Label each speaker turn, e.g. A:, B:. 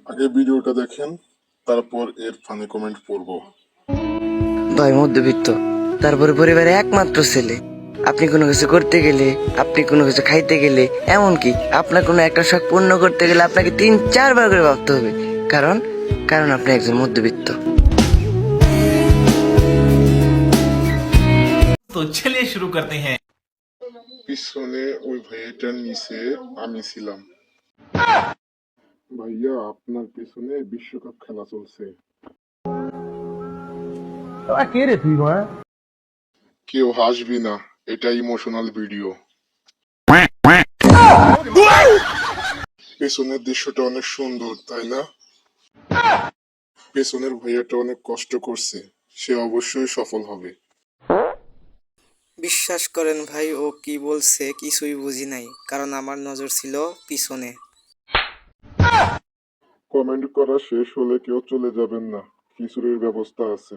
A: আগে ভিডিওটা দেখেন, তারপর এর ফানি কমেন্ট পড়বো।
B: ভাই মধ্যবিত্ত, তারপরে পরিবারে একমাত্র ছেলে। আপনি কোনো কিছু করতে গেলে, আপনি কোনো কিছু খাইতে গেলে, এমনকি আপনার কোনো একটা শখ পূর্ণ করতে গেলে আপনাকে 3-4 বার করে ভাবতে হবে। কারণ কারণ আপনি একজন মধ্যবিত্ত।
C: तो चलिए शुरू करते हैं।
A: পিছনে ওই ভাইয়াটার নিচে আমি ছিলাম। ভাইয়া, আপনার পিছনে বিশ্বকাপ খেলা চলছে। কেউ হাসবি না, এটা ইমোশনাল ভিডিও। পেছনের দৃশ্যটা অনেক সুন্দর, তাই না? পেছনের ভাইয়াটা অনেক কষ্ট করছে, সে অবশ্যই সফল হবে।
B: বিশ্বাস করেন ভাই, ও কি বলছে কিছুই বুঝি নাই, কারণ আমার নজর ছিল পিছনে।
A: কমেন্ট করা শেষ হলে কেউ চলে যাবেন না, খিচুড়ির ব্যবস্থা আছে।